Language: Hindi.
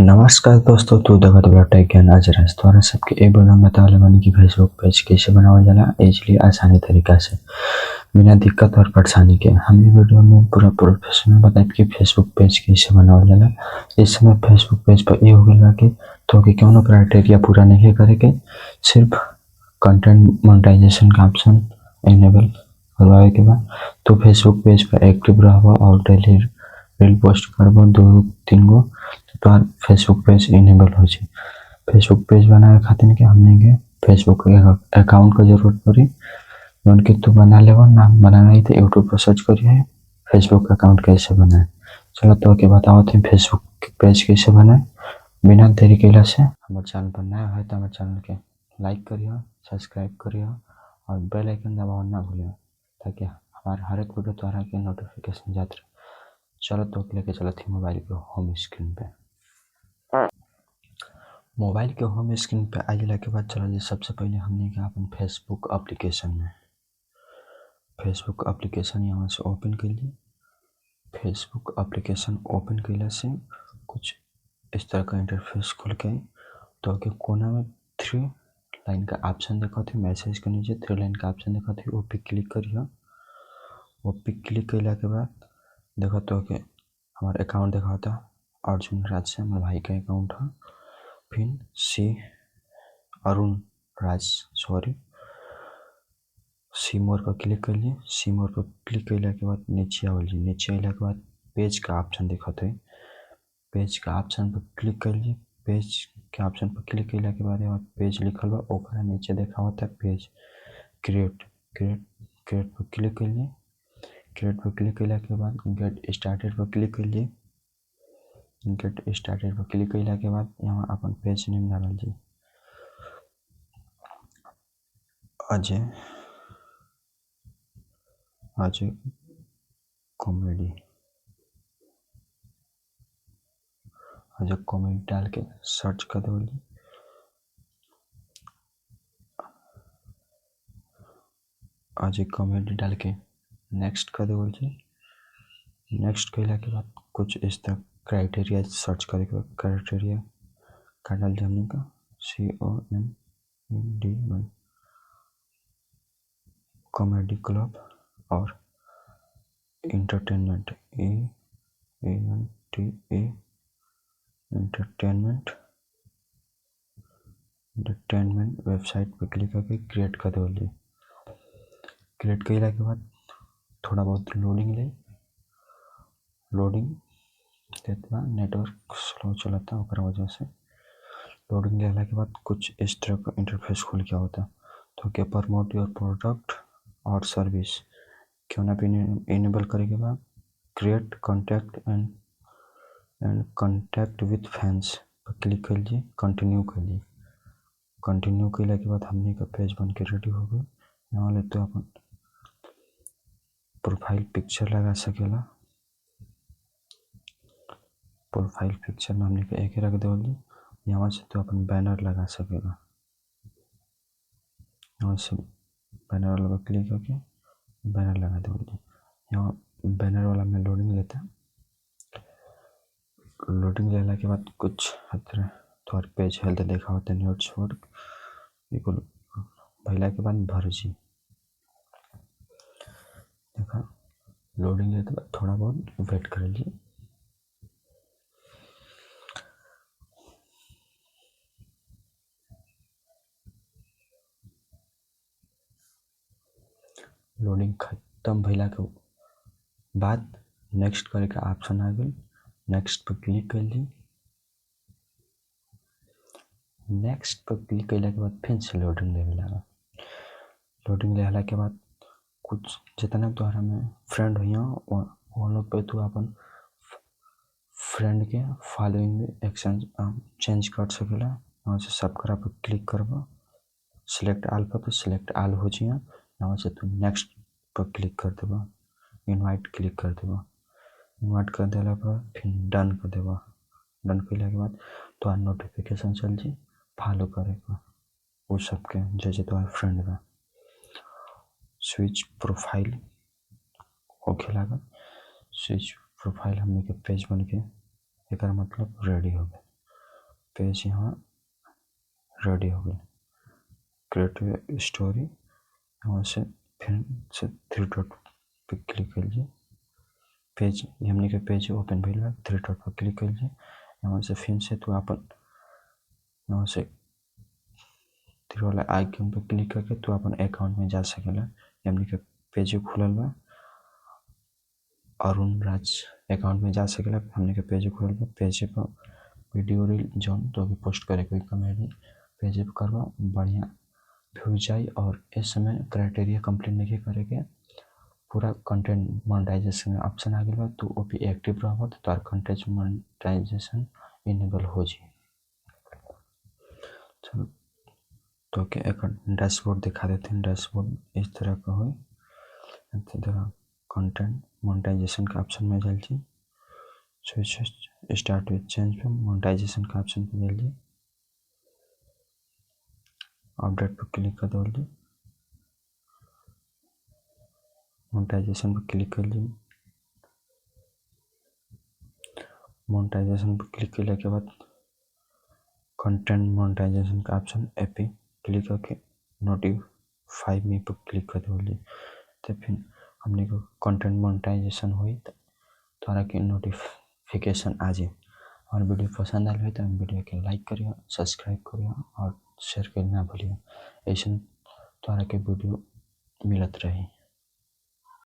नमस्कार दोस्तों, तो देखत बड़ा टेक ज्ञान आज राजद्वारा सबके एक बार हम बतावले बानी कि फेसबुक पेज कैसे बनावल जाला इजीली आसानी तरीका से बिना दिक्कत और परेशानी के। हम ये वीडियो में पूरा प्रोफेशनल बताएब कि फेसबुक पेज कैसे बनावल जाला। इस समय फेसबुक पेज पर ये हो गया बा कि तो कि कौनो क्राइटेरिया पूरा नहीं करे के, सिर्फ कंटेंट मोनेटाइजेशन का ऑप्शन इनेबल करवावे के बाद तो फेसबुक पेज पर एक्टिव रहबो और डेली रील पोस्ट करबो 2-3 गो तो फेसबुक पेज इनेबल हो जाए। फेसबुक पेज बनाए खातिर के हमने के फेसबुक अकाउंट का जरूरत पड़ी, जौन कि तू बना लेबो। नाम बनाना ही तो यूट्यूब पर सर्च करिए फेसबुक अकाउंट कैसे बनाए। चलो तो के बताओ थे फेसबुक पेज कैसे बनाए बिना देरी कैला से। हमारे चैनल पर नया है तो हमारे चैनल के लाइक करिए, सब्सक्राइब करिए और बेल आइकन दबाना ना भूलिए, ताकि हमारे हर एक वीडियो द्वारा के नोटिफिकेशन जाते रहे। चलो तो लेके चलो थी मोबाइल के होम स्क्रीन पे। मोबाइल के होम स्क्रीन पे आ गया के बाद चलो सबसे पहले हमने का अपन फेसबुक एप्लीकेशन में फेसबुक एप्लीकेशन यहाँ से ओपन कर ली। फेसबुक एप्लीकेशन ओपन कैला से कुछ इस तरह का इंटरफेस खुल के तो के कोना में 3 लाइन का ऑप्शन देखा थे, मैसेज के नीचे 3 लाइन का ऑप्शन देखा थे, वो पे क्लिक करिए। वो पे क्लिक कैला के बाद देखा तो के हमारा अकाउंट देखा था अर्जुन राज से, हमारे भाई का अकाउंट है। फिर सी अरुण राज सॉरी सीमोर पर क्लिक कर लिए। सीमोर पर क्लिक कैला के बाद नीचे आवल जी, नीचे आने के बाद पेज का ऑप्शन दिखत है। पेज का ऑप्शन पर क्लिक कर लिए। पेज के ऑप्शन पर क्लिक कैला के बाद यहाँ पेज लिखल बा, ओकरा नीचे देखा होता है पेज क्रिएट क्रिएट क्रिएट पर क्लिक कर लिए। क्रिएट पर क्लिक कैला के बाद गेट स्टार्टेड पर क्लिक कर लिए। गेट स्टार्टेड पर क्लिक कैला के बाद यहाँ अपन पेज नेम डालल जी, अजय अजय कॉमेडी। अजय कॉमेडी डाल के सर्च कर दो। अजय कॉमेडी डाल के नेक्स्ट कर दो जी। नेक्स्ट कैला के बाद कुछ इस तरह क्राइटेरिया सर्च करे के बाद क्राइटेरिया का डाल हमने का COMEDY कॉमेडी क्लब और इंटरटेनमेंट एंटरटेनमेंट वेबसाइट पर क्लिक करके क्रिएट कर दो। क्रिएट कैला के बाद थोड़ा बहुत लोडिंग देता, नेटवर्क स्लो चलता ओकरा वजह से। लोडिंग लेला के बाद कुछ इस तरह का इंटरफेस खुल गया होता तो क्या प्रमोट योर प्रोडक्ट और सर्विस क्यों ना इनेबल करे के बाद create contact and contact with fans पर क्लिक कर लीजिए। कंटिन्यू कर लीजिए। कंटिन्यू कैला के बाद हमने का पेज बन के रेडी हो गई। यहाँ ले तो अपन प्रोफाइल पिक्चर लगा सकेला। प्रोफाइल पिक्चर में हमने का एक ही रख देवली। यहाँ से तो अपन बैनर लगा सकेला। यहाँ से बैनर वाला पर क्लिक करके बैनर लगा देवली। यहाँ बैनर वाला में लोडिंग लेता। लोडिंग लेला के बाद कुछ थोड़ा पेज हेल्थ देखा होता है नोट्स वर्क बिल्कुल भैला के बाद भर जी देखा लोडिंग लेते बाद थोड़ा बहुत वेट कर लीजिए। लोडिंग खत्म भैला के बाद नेक्स्ट करे का ऑप्शन आ गई। नेक्स्ट पर क्लिक कर ली। नेक्स्ट पर क्लिक कैला के बाद फिर से लोडिंग लेवे लगा। लोडिंग लेला के बाद कुछ जितना तोहरा में फ्रेंड हुई वो लोग पे तू अपन फ्रेंड के फॉलोइंग में एक्शन चेंज कर सकेला। यहाँ से सब्सक्राइब पर क्लिक करबा, सिलेक्ट आल पर तो सिलेक्ट आल हो जाए। यहाँ से तू नेक्स्ट पर क्लिक कर देबा, इनवाइट क्लिक कर देबा। इनवाइट कर देला पर फिर डन कर देबा। डन कैला के बाद तो नोटिफिकेशन चल जी फॉलो करे का वो सबके जैसे तो फ्रेंड बा। स्विच प्रोफाइल होखे लगा। स्विच प्रोफाइल हमने के पेज बन के एक मतलब रेडी हो गए। पेज यहाँ रेडी हो गई। क्रिएट स्टोरी यहाँ से फिर से 3 डॉट पे क्लिक करिए। पेज हमने के पेज ओपन भइल 3 डॉट पर क्लिक करिए। यहाँ से फिर से तो अपन यहाँ से तीर वाला आइकन पर क्लिक करके तो अपन अकाउंट में जा सकेला। हमने के पेज खुलल बा अरुण राज अकाउंट में जा सकेला। हमने के पेज खुलल बा। पेज पर वीडियो रील जौन तो भी पोस्ट करे कोई कमेडी पेज पर करवा बढ़िया व्यू जाए। और इस समय क्राइटेरिया कंप्लीट नहीं करे के पूरा कंटेंट मोनेटाइजेशन ऑप्शन आ गया बा तो वो भी एक्टिव रहो तो तार कंटेंट मोनेटाइजेशन इनेबल हो जाए। चलो तो क्या एक डैशबोर्ड दिखा देते हैं। डैशबोर्ड इस तरह का हो देखा कंटेंट मोनेटाइजेशन का ऑप्शन में जाइए। स्टार्ट विथ चेंज पे मोनेटाइजेशन का ऑप्शन पे जाइए। अपडेट पर क्लिक कर दीजिए। मोनेटाइजेशन पर क्लिक कर लीजिए। मोनेटाइजेशन पर क्लिक करने के बाद कंटेंट मोनेटाइजेशन का ऑप्शन पे क्लिक करके नोटिफाई मी पर क्लिक कर दीजिए। तो फिर हमने को कंटेंट मोनेटाइजेशन हुई तो तारा के नोटिफिकेशन आ जाए। और वीडियो पसंद आए हो तो वीडियो के लाइक करिए, सब्सक्राइब करिए और शेयर करना ना भूलिए। ऐसा तारा के वीडियो मिलत रही।